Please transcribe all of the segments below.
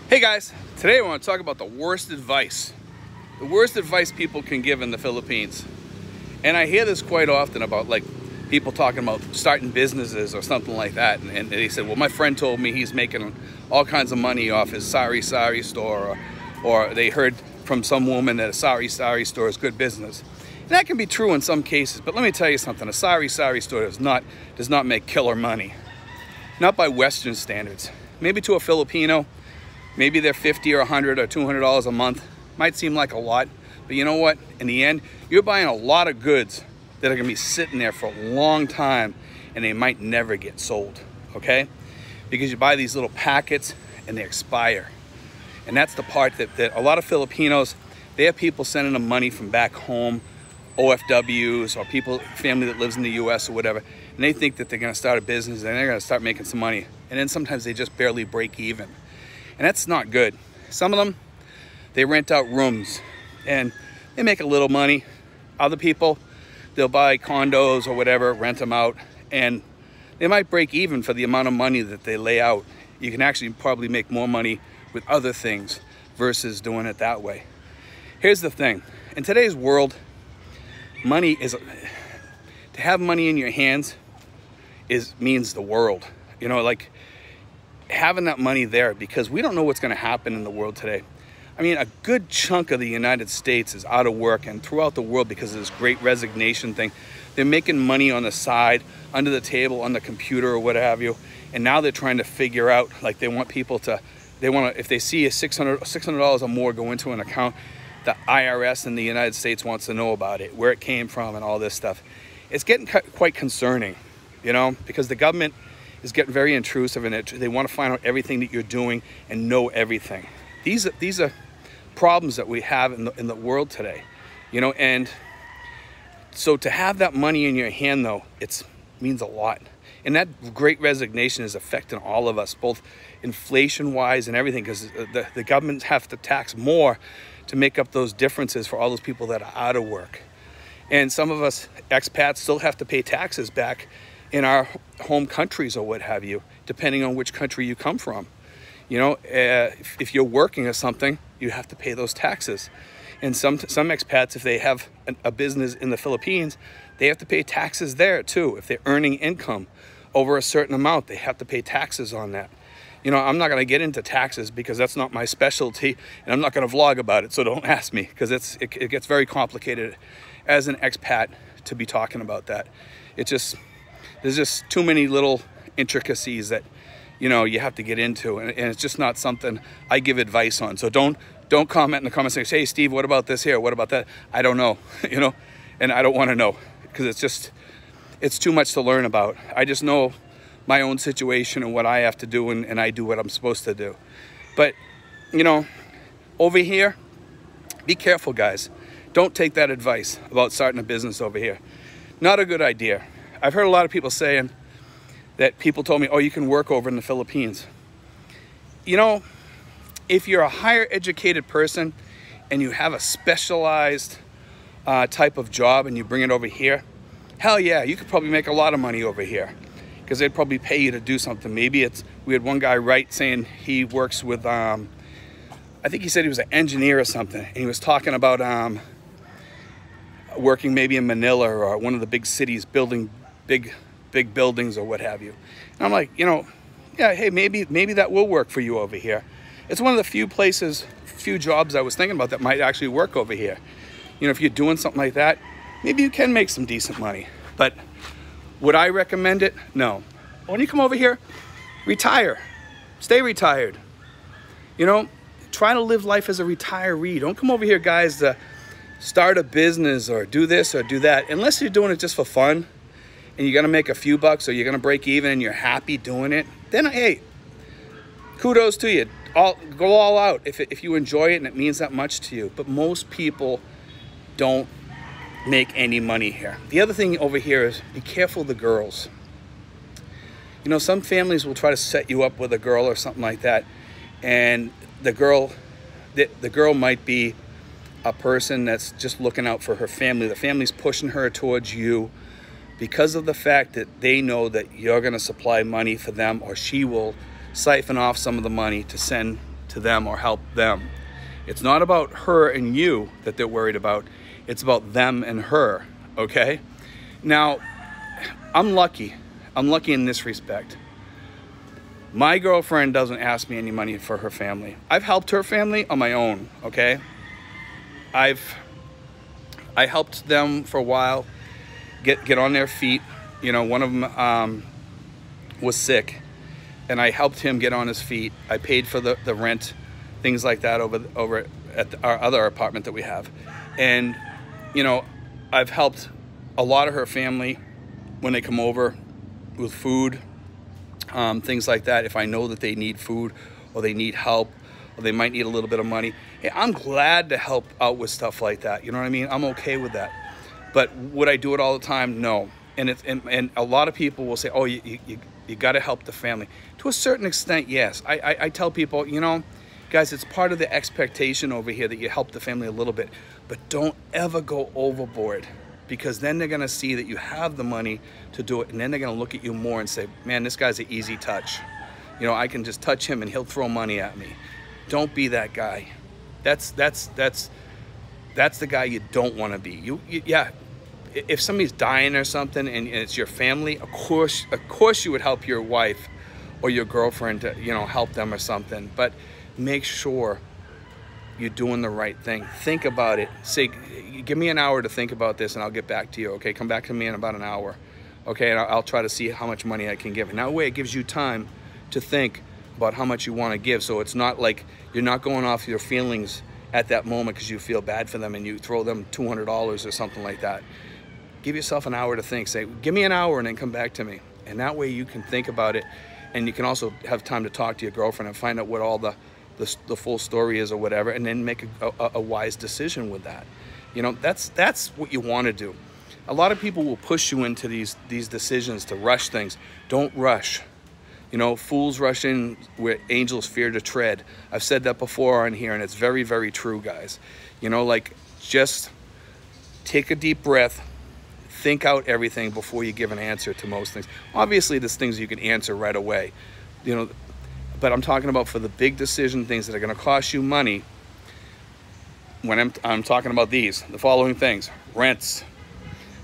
Hey guys, today I want to talk about the worst advice people can give in the Philippines. And I hear this quite often about like people talking about starting businesses or something like that. And they said, well, my friend told me he's making all kinds of money off his sari-sari store, or they heard from some woman that a sari-sari store is good business. And that can be true in some cases, but let me tell you something, a sari-sari store does not make killer money. Not by Western standards. Maybe to a Filipino, maybe they're $50 or $100 or $200 a month. Might seem like a lot, but you know what? In the end, you're buying a lot of goods that are gonna be sitting there for a long time and they might never get sold, okay? Because you buy these little packets and they expire. And that's the part that a lot of Filipinos, they have people sending them money from back home, OFWs or family that lives in the US or whatever, and they think that they're gonna start a business and they're gonna start making some money. And then sometimes they just barely break even. And that's not good. Some of them, they rent out rooms and they make a little money. Other people, they'll buy condos or whatever, rent them out, and they might break even for the amount of money that they lay out. You can actually probably make more money with other things versus doing it that way. Here's the thing. In today's world, to have money in your hands means the world. You know, like having that money there, because we don't know what's going to happen in the world today. I mean, a good chunk of the United States is out of work, and throughout the world, because of this great resignation thing, they're making money on the side, under the table, on the computer or what have you. And now they're trying to figure out, like they want people to, if they see a $600 or more go into an account, the IRS in the United States wants to know about it, where it came from and all this stuff. It's getting quite concerning, you know, because the government is getting very intrusive in it. They want to find out everything that you're doing and know everything. These are problems that we have in the world today, you know. And so to have that money in your hand, though, it means a lot. And that great resignation is affecting all of us, both inflation-wise and everything, because the governments have to tax more to make up those differences for all those people that are out of work. And some of us expats still have to pay taxes back in our home countries or what have you, depending on which country you come from. You know, if you're working or something, you have to pay those taxes. And some expats, if they have a business in the Philippines, they have to pay taxes there too. If they're earning income over a certain amount, they have to pay taxes on that. You know, I'm not going to get into taxes because that's not my specialty, and I'm not going to vlog about it, so don't ask me, because it gets very complicated as an expat to be talking about that. There's just too many little intricacies that, you know, you have to get into, and it's just not something I give advice on. So don't comment in the comments saying, hey Steve, what about this here, what about that? I don't know, you know, and I don't want to know, because it's too much to learn about. I just know my own situation and what I have to do, and I do what I'm supposed to do. But, you know, over here, be careful, guys. Don't take that advice about starting a business over here. Not a good idea. I've heard a lot of people saying that people told me, oh, you can work over in the Philippines. You know, if you're a higher educated person and you have a specialized type of job and you bring it over here, hell yeah, you could probably make a lot of money over here, because they'd probably pay you to do something. Maybe we had one guy write saying he works with, I think he said he was an engineer or something, and he was talking about working maybe in Manila or one of the big cities, building big buildings or what have you. And I'm like, you know, yeah, hey, maybe that will work for you over here. It's one of the few jobs I was thinking about that might actually work over here. You know, if you're doing something like that, maybe you can make some decent money. But would I recommend it? No. When you come over here, retire. Stay retired. You know, try to live life as a retiree. Don't come over here, guys, to start a business or do this or do that. Unless you're doing it just for fun and you're going to make a few bucks or you're going to break even and you're happy doing it, then, hey, kudos to you. Go all out if you enjoy it and it means that much to you. But most people don't make any money here. The other thing over here is be careful of the girls. You know, some families will try to set you up with a girl or something like that, and the girl might be a person that's just looking out for her family. The family's pushing her towards you because of the fact that they know that you're going to supply money for them, or she will siphon off some of the money to send to them or help them. It's not about her and you that they're worried about. It's about them and her, okay? Now, I'm lucky. I'm lucky in this respect. My girlfriend doesn't ask me any money for her family. I've helped her family on my own, okay? I helped them for a while get on their feet. You know, one of them was sick, and I helped him get on his feet. I paid for the rent, things like that over at our other apartment that we have. And, you know, I've helped a lot of her family when they come over with food, things like that. If I know that they need food or they need help or they might need a little bit of money, hey, I'm glad to help out with stuff like that. You know what I mean? I'm okay with that. But would I do it all the time? No. And a lot of people will say, oh, you got to help the family. To a certain extent, yes. I tell people, you know, guys, it's part of the expectation over here that you help the family a little bit, but don't ever go overboard, because then they're going to see that you have the money to do it, and then they're going to look at you more and say, man, this guy's an easy touch. You know, I can just touch him and he'll throw money at me. Don't be that guy. That's the guy you don't want to be. Yeah, if somebody's dying or something and it's your family, of course you would help your wife or your girlfriend to, you know, help them or something. But make sure you're doing the right thing. Think about it. Say, give me an hour to think about this and I'll get back to you, okay? Come back to me in about an hour, okay? And I'll try to see how much money I can give. And that way it gives you time to think about how much you want to give. So it's not like you're not going off your feelings at that moment because you feel bad for them and you throw them $200 or something like that. Give yourself an hour to think. Say, give me an hour and then come back to me. And that way you can think about it, and you can also have time to talk to your girlfriend and find out what all the full story is or whatever, and then make a wise decision with that. You know, that's what you want to do. A lot of people will push you into these decisions to rush things. Don't rush. You know, fools rush in where angels fear to tread. I've said that before on here, and it's very, very true, guys. You know, like, just take a deep breath, think out everything before you give an answer to most things. Obviously, there's things you can answer right away, you know, but I'm talking about for the big decision things that are going to cost you money. When I'm talking about the following things: rents,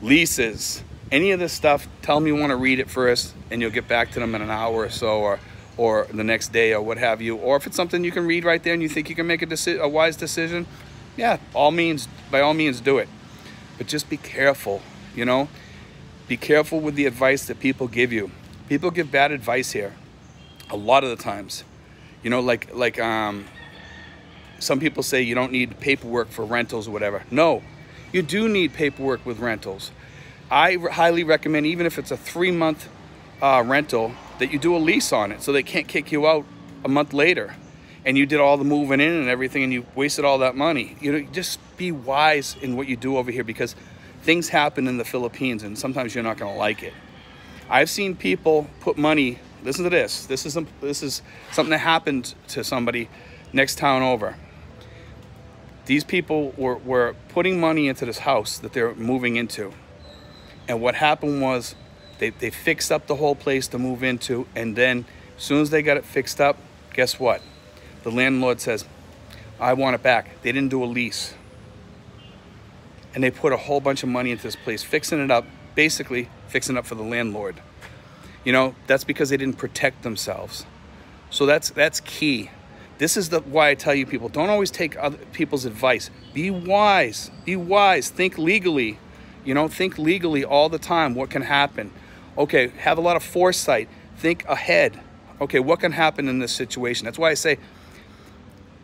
leases, any of this stuff. Tell them you want to read it first, and you'll get back to them in an hour or so, or the next day, or what have you. Or if it's something you can read right there and you think you can make a wise decision, yeah, by all means do it. But just be careful, you know. Be careful with the advice that people give you. People give bad advice here a lot of the times. You know, like some people say you don't need paperwork for rentals or whatever. No, you do need paperwork with rentals. I highly recommend, even if it's a 3-month rental, that you do a lease on it so they can't kick you out a month later and you did all the moving in and everything and you wasted all that money. You know, just be wise in what you do over here, because things happen in the Philippines and sometimes you're not going to like it. I've seen people put money, listen to this. This is something that happened to somebody next town over. These people were putting money into this house that they're moving into. And what happened was they fixed up the whole place to move into, and then as soon as they got it fixed up, guess what? The landlord says, I want it back. They didn't do a lease. And they put a whole bunch of money into this place, fixing it up, basically fixing it up for the landlord. You know, that's because they didn't protect themselves. So that's key. This is why I tell you, people, don't always take other people's advice. Be wise. Be wise. Think legally. You know, think legally all the time. What can happen? Okay, have a lot of foresight. Think ahead. Okay, what can happen in this situation? That's why I say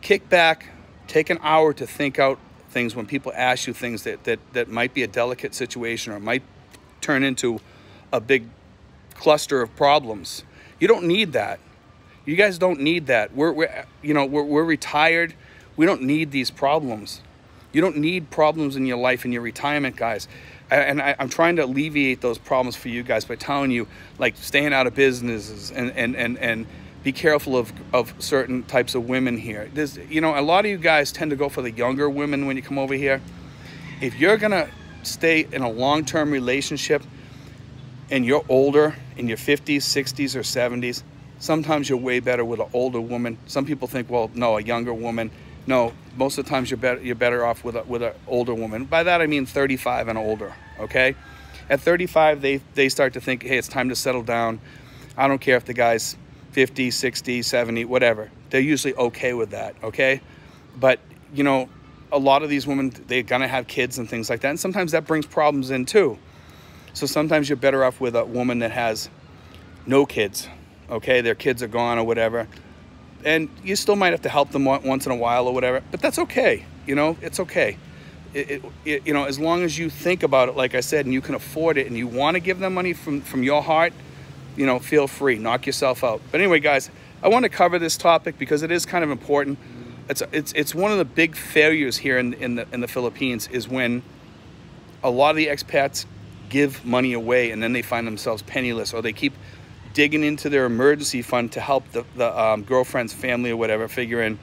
kick back, take an hour to think out things when people ask you things that might be a delicate situation or might turn into a big cluster of problems. You don't need that. You guys don't need that. We're retired. We don't need these problems. You don't need problems in your life, in your retirement, guys. And I'm trying to alleviate those problems for you guys by telling you, like, staying out of businesses and be careful of certain types of women here. There's, you know, a lot of you guys tend to go for the younger women when you come over here. If you're gonna stay in a long-term relationship and you're older, in your 50s, 60s, or 70s, Sometimes you're way better with an older woman. Some people think, well, no, a younger woman. No, most of the times you're better off with an older woman. By that I mean 35 and older, okay? At 35, they start to think, hey, it's time to settle down. I don't care if the guy's 50, 60, 70, whatever. They're usually okay with that, okay? But, you know, a lot of these women, they're gonna have kids and things like that, and sometimes that brings problems in too. So sometimes you're better off with a woman that has no kids, okay? Their kids are gone or whatever. And you still might have to help them once in a while or whatever, but that's okay, you know, it's okay. You know, as long as you think about it, like I said, and you can afford it, and you want to give them money from your heart, you know, feel free, knock yourself out. But anyway, guys, I want to cover this topic because it is kind of important. It's one of the big failures here in the Philippines is when a lot of the expats give money away and then they find themselves penniless, or they keep digging into their emergency fund to help the girlfriend's family or whatever, figuring,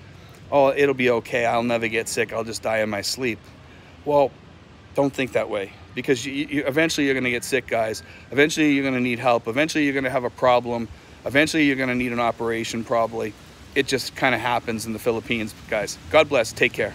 oh, it'll be okay, I'll never get sick, I'll just die in my sleep. Well, don't think that way, because eventually you're going to get sick, guys. Eventually you're going to need help. Eventually you're going to have a problem. Eventually you're going to need an operation, probably. It just kind of happens in the Philippines, guys. God bless. Take care.